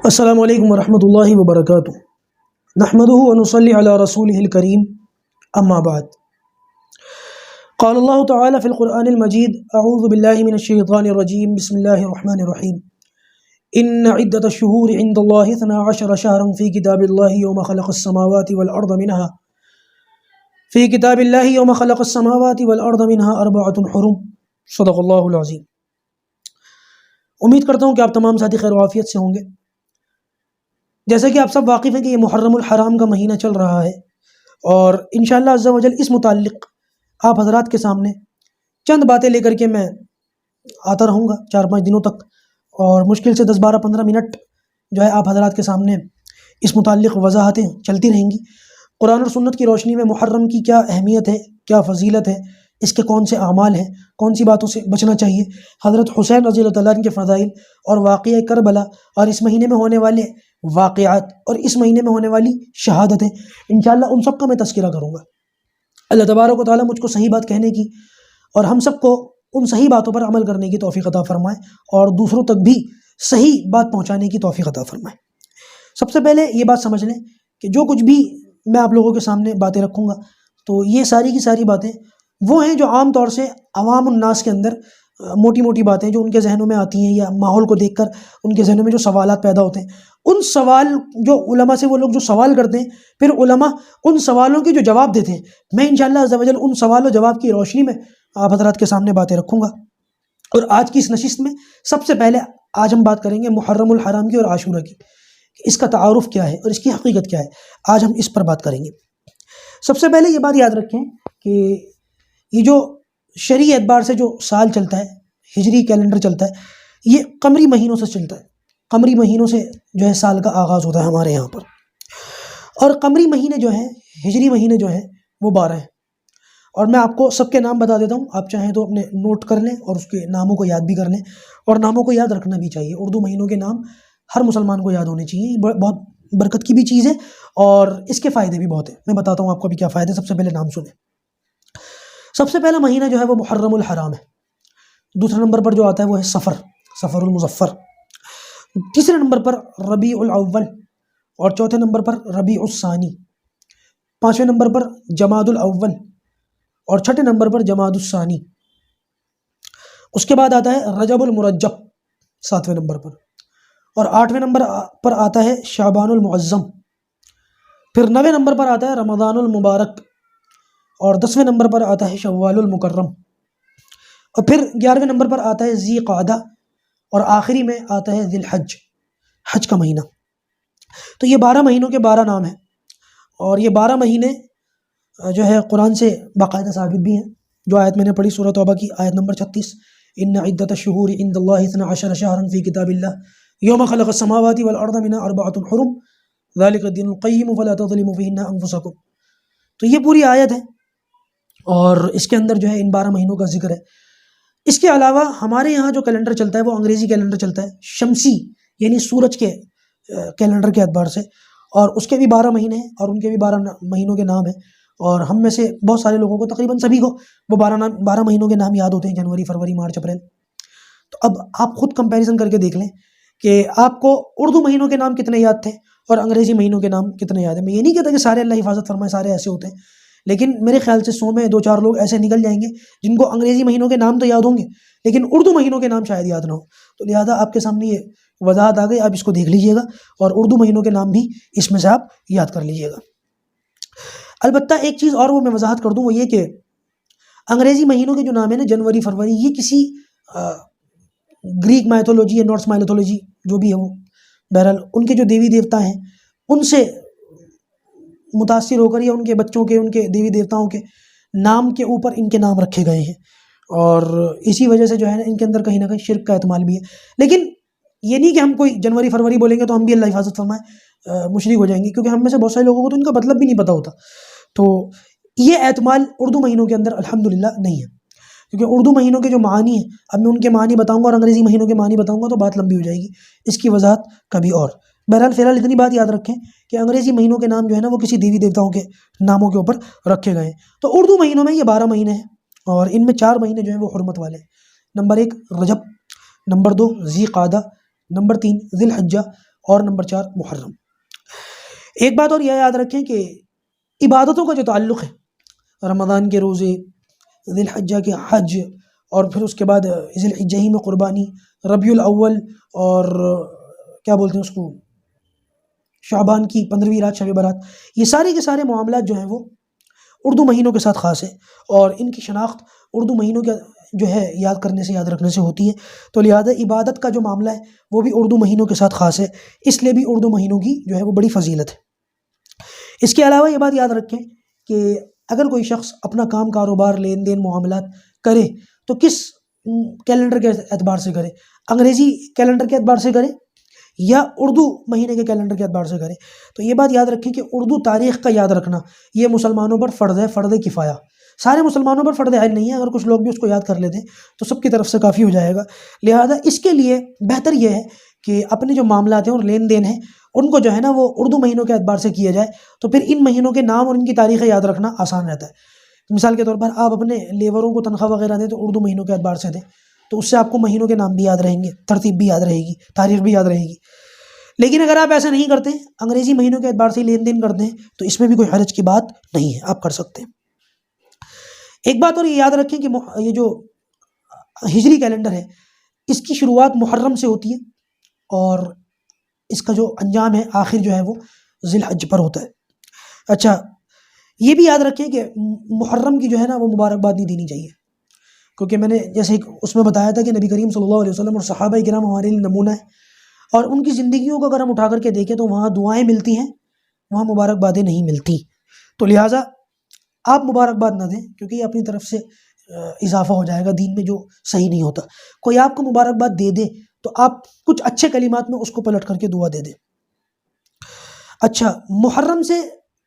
السلام علیکم ورحمۃ اللہ وبرکاتہ۔ نحمده ونصلي على رسوله الكريم اما بعد۔ قال الله تعالى في القرآن المجيد اعوذ بالله من الشيطان الرجيم بسم الله الرحمن الرحيم ان عدة الشهور عند الله 12 شهرا في كتاب الله يوم خلق السماوات والأرض منها أربعة حرم صدق اللہ العظیم۔ امید کرتا ہوں کہ آپ تمام ساتھی خیر و عافیت سے ہوں گے۔ جیسا کہ آپ سب واقف ہیں کہ یہ محرم الحرام کا مہینہ چل رہا ہے، اور انشاءاللہ عز و جل اس متعلق آپ حضرات کے سامنے چند باتیں لے کر کے میں آتا رہوں گا 4-5 دنوں تک، اور مشکل سے 10-12-15 منٹ جو ہے آپ حضرات کے سامنے اس متعلق وضاحتیں چلتی رہیں گی۔ قرآن اور سنت کی روشنی میں محرم کی کیا اہمیت ہے، کیا فضیلت ہے، اس کے کون سے اعمال ہیں، کون سی باتوں سے بچنا چاہیے، حضرت حسین رضی اللہ تعالیٰ عنہ کے فضائل اور واقعہ کربلا اور اس مہینے میں ہونے والے واقعات اور اس مہینے میں ہونے والی شہادتیں، انشاءاللہ ان سب کا میں تذکرہ کروں گا۔ اللہ تبارک و تعالیٰ مجھ کو صحیح بات کہنے کی اور ہم سب کو ان صحیح باتوں پر عمل کرنے کی توفیق عطا فرمائے، اور دوسروں تک بھی صحیح بات پہنچانے کی توفیق عطا فرمائے۔ سب سے پہلے یہ بات سمجھ لیں کہ جو کچھ بھی میں آپ لوگوں کے سامنے باتیں رکھوں گا تو یہ ساری کی ساری باتیں وہ ہیں جو عام طور سے عوام الناس کے اندر موٹی موٹی باتیں جو ان کے ذہنوں میں آتی ہیں، یا ماحول کو دیکھ کر ان کے ذہنوں میں جو سوالات پیدا ہوتے ہیں، ان سوال جو علماء سے وہ لوگ جو سوال کرتے ہیں، پھر علماء ان سوالوں کے جو جواب دیتے ہیں، میں انشاءاللہ عز و جل ان سوال و جواب کی روشنی میں آپ حضرات کے سامنے باتیں رکھوں گا۔ اور آج کی اس نشست میں سب سے پہلے آج ہم بات کریں گے محرم الحرام کی اور عاشورہ کی، کہ اس کا تعارف کیا ہے اور اس کی حقیقت کیا ہے۔ آج ہم اس پر بات کریں گے۔ سب سے پہلے یہ بات یاد رکھیں کہ یہ جو شرعی اعتبار سے جو سال چلتا ہے، ہجری کیلنڈر چلتا ہے، یہ قمری مہینوں سے چلتا ہے۔ قمری مہینوں سے جو ہے سال کا آغاز ہوتا ہے ہمارے یہاں پر، اور قمری مہینے جو ہیں، ہجری مہینے جو ہیں وہ 12 ہیں، اور میں آپ کو سب کے نام بتا دیتا ہوں، آپ چاہیں تو اپنے نوٹ کر لیں اور اس کے ناموں کو یاد بھی کر لیں، اور ناموں کو یاد رکھنا بھی چاہیے۔ اردو مہینوں کے نام ہر مسلمان کو یاد ہونے چاہیے، یہ بہت برکت کی بھی چیز ہے اور اس کے فائدے بھی بہت ہیں۔ میں بتاتا ہوں آپ کو بھی کیا فائدے۔ سب سے پہلے نام سنیں۔ سب سے پہلا مہینہ جو ہے وہ محرم الحرام ہے۔ دوسرے نمبر پر جو آتا ہے وہ ہے صفر المظفر۔ تیسرے نمبر پر ربیع الاول، اور چوتھے نمبر پر ربیع الثانی۔ پانچویں نمبر پر جماد الاول، اور چھٹے نمبر پر جماد الثانی۔ اس کے بعد آتا ہے رجب المرجب 7ویں نمبر پر، اور 8ویں نمبر پر آتا ہے شعبان المعظم۔ پھر 9ویں نمبر پر آتا ہے رمضان المبارک، اور 10ویں نمبر پر آتا ہے شوال المکرم، اور پھر 11ویں نمبر پر آتا ہے ذی قعدہ، اور آخری میں آتا ہے ذی الحج، حج کا مہینہ۔ تو یہ 12 مہینوں کے 12 نام ہیں، اور یہ 12 مہینے جو ہے قرآن سے باقاعدہ ثابت بھی ہیں۔ جو آیت میں نے پڑھی سورہ توبہ کی آیت نمبر 36، ان عدۃ الشہور عند اللہ 12 شہرا فی کتاب اللہ یوم خلق السماوات والارض منها 4 حرم ذلک الدین القیم فلا تظلموا فیہن انفسکم۔ تو یہ پوری آیت ہے، اور اس کے اندر جو ہے ان 12 مہینوں کا ذکر ہے۔ اس کے علاوہ ہمارے یہاں جو کیلنڈر چلتا ہے وہ انگریزی کیلنڈر چلتا ہے، شمسی یعنی سورج کے کیلنڈر کے اعتبار سے، اور اس کے بھی 12 مہینے ہیں، اور ان کے بھی 12 مہینوں کے نام ہیں، اور ہم میں سے بہت سارے لوگوں کو، تقریباً سبھی کو، وہ 12 مہینوں کے نام یاد ہوتے ہیں: جنوری، فروری، مارچ، اپریل۔ تو اب آپ خود کمپیریزن کر کے دیکھ لیں کہ آپ کو اردو مہینوں کے نام کتنے یاد تھے اور انگریزی مہینوں کے نام کتنے یاد ہیں۔ میں یہ نہیں کہتا کہ سارے اللہ حفاظت فرمائے سارے ایسے ہوتے ہیں، لیکن میرے خیال سے 100 میں 2-4 لوگ ایسے نکل جائیں گے جن کو انگریزی مہینوں کے نام تو یاد ہوں گے لیکن اردو مہینوں کے نام شاید یاد نہ ہو۔ تو لہٰذا آپ کے سامنے یہ وضاحت آ گئی، آپ اس کو دیکھ لیجئے گا، اور اردو مہینوں کے نام بھی اس میں سے آپ یاد کر لیجئے گا۔ البتہ ایک چیز اور وہ میں وضاحت کر دوں، وہ یہ کہ انگریزی مہینوں کے جو نام ہیں نا، جنوری، فروری، یہ کسی گریک مائتھولوجی یا نارس مائتھولوجی جو بھی ہے، وہ بہرحال ان کے جو دیوی دیوتا ہیں ان سے متاثر ہو کر، یا ان کے بچوں کے، ان کے دیوی دیوتاؤں کے نام کے اوپر ان کے نام رکھے گئے ہیں، اور اسی وجہ سے جو ہے نا ان کے اندر کہیں نہ کہیں شرک کا احتمال بھی ہے۔ لیکن یہ نہیں کہ ہم کوئی جنوری فروری بولیں گے تو ہم بھی اللہ حفاظت فرمائے مشرک ہو جائیں گے، کیونکہ ہم میں سے بہت سارے لوگوں کو تو ان کا مطلب بھی نہیں پتہ ہوتا۔ تو یہ احتمال اردو مہینوں کے اندر الحمدللہ نہیں ہے، کیونکہ اردو مہینوں کے جو معانی ہیں، اب میں ان کے معانی بتاؤں گا اور انگریزی مہینوں کے معانی بتاؤں گا تو بات لمبی ہو جائے گی، اس کی وضاحت کبھی اور۔ بہرحال فی الحال اتنی بات یاد رکھیں کہ انگریزی مہینوں کے نام جو ہے نا وہ کسی دیوی دیوتاؤں کے ناموں کے اوپر رکھے گئے ہیں۔ تو اردو مہینوں میں یہ 12 مہینے ہیں، اور ان میں 4 مہینے جو ہیں وہ حرمت والے ہیں۔ نمبر 1 رجب، نمبر 2 ذی قعدہ، نمبر 3 ذی الحجہ، اور نمبر 4 محرم۔ ایک بات اور یہ یاد رکھیں کہ عبادتوں کا جو تعلق ہے، رمضان کے روزے، ذی الحجہ کے حج، اور پھر اس کے بعد ذی الحجہ ہی میں قربانی، ربیع الاول اور کیا بولتے ہیں اس کو، شعبان کی 15ویں رات شب برات، یہ سارے کے سارے معاملات جو ہیں وہ اردو مہینوں کے ساتھ خاص ہے، اور ان کی شناخت اردو مہینوں کے جو ہے یاد کرنے سے، یاد رکھنے سے ہوتی ہے۔ تو لہذا عبادت کا جو معاملہ ہے وہ بھی اردو مہینوں کے ساتھ خاص ہے، اس لیے بھی اردو مہینوں کی جو ہے وہ بڑی فضیلت ہے۔ اس کے علاوہ یہ بات یاد رکھیں کہ اگر کوئی شخص اپنا کام کاروبار، لین دین، معاملات کرے تو کس کیلنڈر کے اعتبار سے کرے، انگریزی کیلنڈر کے اعتبار سے کرے یا اردو مہینے کے کیلنڈر کے اعتبار سے کرے؟ تو یہ بات یاد رکھیں کہ اردو تاریخ کا یاد رکھنا یہ مسلمانوں پر فرض ہے، فرض کفایہ، سارے مسلمانوں پر فرض عین نہیں ہے، اگر کچھ لوگ بھی اس کو یاد کر لیتے تو سب کی طرف سے کافی ہو جائے گا۔ لہذا اس کے لیے بہتر یہ ہے کہ اپنے جو معاملات ہیں اور لین دین ہیں ان کو جو ہے نا وہ اردو مہینوں کے اعتبار سے کیا جائے، تو پھر ان مہینوں کے نام اور ان کی تاریخیں یاد رکھنا آسان رہتا ہے۔ مثال کے طور پر آپ اپنے لیبروں کو تنخواہ وغیرہ دیں تو اردو مہینوں کے اعتبار سے دیں، تو اس سے آپ کو مہینوں کے نام بھی یاد رہیں گے، ترتیب بھی یاد رہے گی، تاریخ بھی یاد رہے گی۔ لیکن اگر آپ ایسا نہیں کرتے، انگریزی مہینوں کے اعتبار سے لین دین کرتے ہیں، تو اس میں بھی کوئی حرج کی بات نہیں ہے، آپ کر سکتے ہیں۔ ایک بات اور یہ یاد رکھیں کہ یہ جو ہجری کیلنڈر ہے اس کی شروعات محرم سے ہوتی ہے اور اس کا جو انجام ہے آخر جو ہے وہ ذی الحج پر ہوتا ہے۔ اچھا، یہ بھی یاد رکھیں کہ محرم کی جو ہے نا وہ مبارکباد نہیں دینی چاہیے، کیونکہ میں نے جیسے اس میں بتایا تھا کہ نبی کریم صلی اللہ علیہ وسلم اور صحابہ کرام ہمارے لیے نمونہ ہے، اور ان کی زندگیوں کو اگر ہم اٹھا کر کے دیکھیں تو وہاں دعائیں ملتی ہیں، وہاں مبارکبادیں نہیں ملتی۔ تو لہٰذا آپ مبارکباد نہ دیں، کیونکہ یہ اپنی طرف سے اضافہ ہو جائے گا دین میں جو صحیح نہیں ہوتا۔ کوئی آپ کو مبارکباد دے دے تو آپ کچھ اچھے کلمات میں اس کو پلٹ کر کے دعا دے دیں۔ اچھا، محرم سے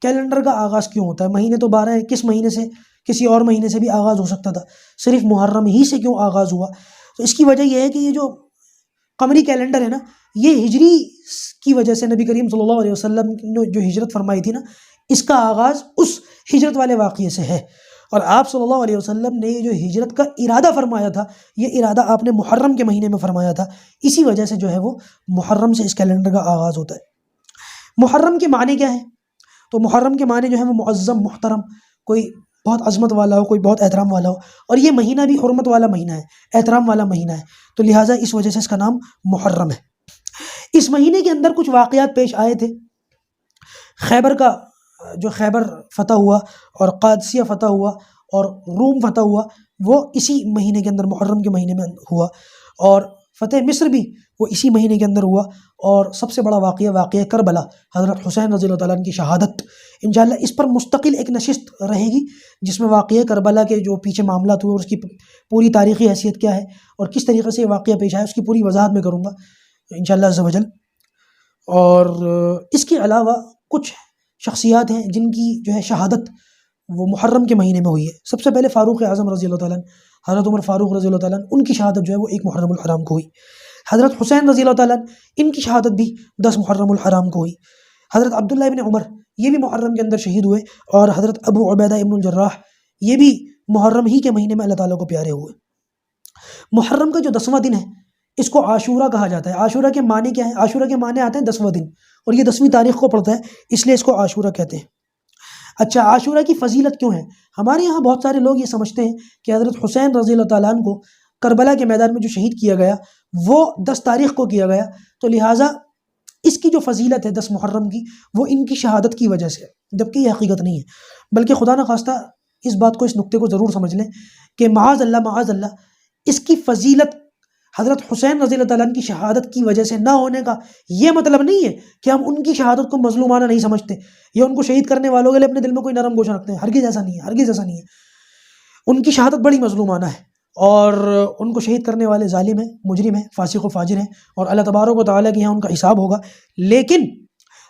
کیلنڈر کا آغاز کیوں ہوتا ہے؟ مہینے تو 12 ہیں، کس مہینے سے، کسی اور مہینے سے بھی آغاز ہو سکتا تھا، صرف محرم ہی سے کیوں آغاز ہوا؟ تو اس کی وجہ یہ ہے کہ یہ جو قمری کیلنڈر ہے نا، یہ ہجری کی وجہ سے نبی کریم صلی اللہ علیہ وسلم نے جو ہجرت فرمائی تھی نا، اس کا آغاز اس ہجرت والے واقعے سے ہے، اور آپ صلی اللہ علیہ وسلم نے یہ جو ہجرت کا ارادہ فرمایا تھا، یہ ارادہ آپ نے محرم کے مہینے میں فرمایا تھا، اسی وجہ سے جو ہے وہ محرم سے اس کیلنڈر کا آغاز ہوتا ہے۔ محرم کے معنی کیا ہے؟ تو محرم کے معنی جو ہے وہ معظم، محترم، کوئی بہت عظمت والا ہو، کوئی بہت احترام والا ہو، اور یہ مہینہ بھی حرمت والا مہینہ ہے، احترام والا مہینہ ہے، تو لہٰذا اس وجہ سے اس کا نام محرم ہے۔ اس مہینے کے اندر کچھ واقعات پیش آئے تھے، خیبر کا جو خیبر فتح ہوا اور قادسیہ فتح ہوا اور روم فتح ہوا، وہ اسی مہینے کے اندر محرم کے مہینے میں ہوا، اور فتح مصر بھی وہ اسی مہینے کے اندر ہوا، اور سب سے بڑا واقعہ کربلا، حضرت حسین رضی اللہ تعالیٰ عنہ کی شہادت۔ انشاءاللہ اس پر مستقل ایک نشست رہے گی جس میں واقعہ کربلا کے جو پیچھے معاملات ہوئے اور اس کی پوری تاریخی حیثیت کیا ہے اور کس طریقے سے یہ واقعہ پیش آیا، اس کی پوری وضاحت میں کروں گا انشاءاللہ عز و جل۔ اور اس کے علاوہ کچھ شخصیات ہیں جن کی جو ہے شہادت وہ محرم کے مہینے میں ہوئی ہے۔ سب سے پہلے فاروق اعظم رضی اللہ تعالیٰ عنہ، حضرت عمر فاروق رضی اللہ تعالیٰ عنہ، ان کی شہادت جو ہے وہ 1 محرم الحرام کو ہوئی۔ حضرت حسین رضی اللہ تعالیٰ عنہ، ان کی شہادت بھی 10 محرم الحرام کو ہوئی۔ حضرت عبداللہ ابن عمر، یہ بھی محرم کے اندر شہید ہوئے، اور حضرت ابو عبیدہ ابن الجراح، یہ بھی محرم ہی کے مہینے میں اللہ تعالیٰ کو پیارے ہوئے۔ محرم کا جو 10واں دن ہے اس کو عاشورہ کہا جاتا ہے۔ عاشورہ کے معنی کیا ہے؟ عاشورہ کے معنی آتے ہیں 10واں دن، اور یہ 10ویں تاریخ کو پڑتا ہے، اس لیے اس کو عاشورہ کہتے ہیں۔ اچھا، عاشورہ کی فضیلت کیوں ہے؟ ہمارے یہاں بہت سارے لوگ یہ سمجھتے ہیں کہ حضرت حسین رضی اللہ تعالیٰ عنہ کو کربلا کے میدان میں جو شہید کیا گیا وہ 10 تاریخ کو کیا گیا، تو لہٰذا اس کی جو فضیلت ہے 10 محرم کی، وہ ان کی شہادت کی وجہ سے، جبکہ یہ حقیقت نہیں ہے، بلکہ خدا نخواستہ اس بات کو، اس نقطے کو ضرور سمجھ لیں کہ معاذ اللہ اس کی فضیلت حضرت حسین رضی اللہ تعالیٰ عنہ کی شہادت کی وجہ سے نہ ہونے کا یہ مطلب نہیں ہے کہ ہم ان کی شہادت کو مظلومانہ نہیں سمجھتے یا ان کو شہید کرنے والوں کے لیے اپنے دل میں کوئی نرم گوشہ رکھتے ہیں۔ ہرگز ایسا نہیں ہے، ہرگز ایسا نہیں ہے۔ ان کی شہادت بڑی مظلومانہ ہے، اور ان کو شہید کرنے والے ظالم ہیں، مجرم ہیں، فاسق و فاجر ہیں، اور اللہ تبارک و تعالیٰ کے یہاں ان کا حساب ہوگا۔ لیکن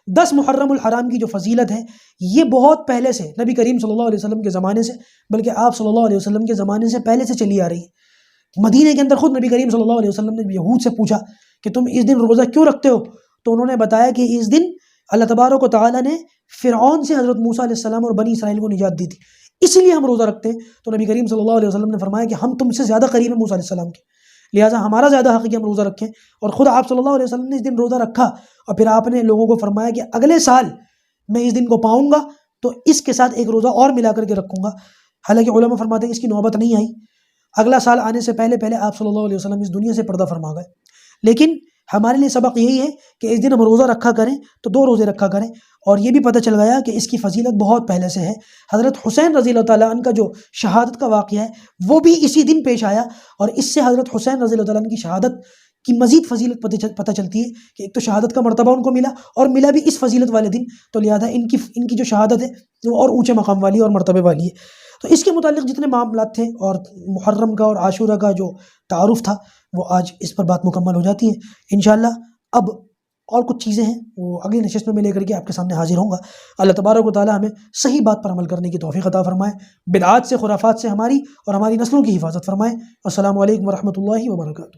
10 محرم الحرام کی جو فضیلت ہے یہ بہت پہلے سے، نبی کریم صلی اللہ علیہ وسلم کے زمانے سے، بلکہ آپ صلی اللہ علیہ وسلم کے زمانے سے پہلے سے چلی آ رہی ہے۔ مدینہ کے اندر خود نبی کریم صلی اللہ علیہ وسلم نے یہود سے پوچھا کہ تم اس دن روزہ کیوں رکھتے ہو؟ تو انہوں نے بتایا کہ اس دن اللہ تبارک و تعالیٰ نے فرعون سے حضرت موسیٰ علیہ السلام اور بنی اسرائیل کو نجات دی تھی، اس لیے ہم روزہ رکھتے ہیں۔ تو نبی کریم صلی اللہ علیہ وسلم نے فرمایا کہ ہم تم سے زیادہ قریب ہیں موسیٰ علیہ السلام کے، لہٰذا ہمارا زیادہ حق ہے کہ ہم روزہ رکھیں، اور خود آپ صلی اللہ علیہ وسلم نے اس دن روزہ رکھا، اور پھر آپ نے لوگوں کو فرمایا کہ اگلے سال میں اس دن کو پاؤں گا تو اس کے ساتھ ایک روزہ اور ملا کر کے رکھوں گا۔ حالانکہ علماء فرماتے ہیں کہ اس کی نوبت نہیں آئی، اگلا سال آنے سے پہلے پہلے آپ صلی اللہ علیہ وسلم اس دنیا سے پردہ فرما گئے۔ لیکن ہمارے لیے سبق یہی ہے کہ اس دن ہم روزہ رکھا کریں تو 2 روزے رکھا کریں، اور یہ بھی پتہ چل گیا کہ اس کی فضیلت بہت پہلے سے ہے۔ حضرت حسین رضی اللہ تعالیٰ عنہ کا جو شہادت کا واقعہ ہے وہ بھی اسی دن پیش آیا، اور اس سے حضرت حسین رضی اللہ تعالیٰ عنہ کی شہادت کی مزید فضیلت پتہ چلتی ہے کہ ایک تو شہادت کا مرتبہ ان کو ملا، اور ملا بھی اس فضیلت والے دن، تو لہذا ان کی جو شہادت ہے وہ اور اونچے مقام والی اور مرتبے والی ہے۔ تو اس کے متعلق جتنے معاملات تھے اور محرم کا اور عاشورہ کا جو تعارف تھا وہ آج اس پر بات مکمل ہو جاتی ہے انشاءاللہ۔ اب اور کچھ چیزیں ہیں وہ اگلی نشست میں لے کر کے آپ کے سامنے حاضر ہوں گا۔ اللہ تبارک و تعالیٰ ہمیں صحیح بات پر عمل کرنے کی توفیق عطا فرمائے، بدعات سے خرافات سے ہماری اور ہماری نسلوں کی حفاظت فرمائے۔ السلام علیکم ورحمۃ اللہ وبرکاتہ۔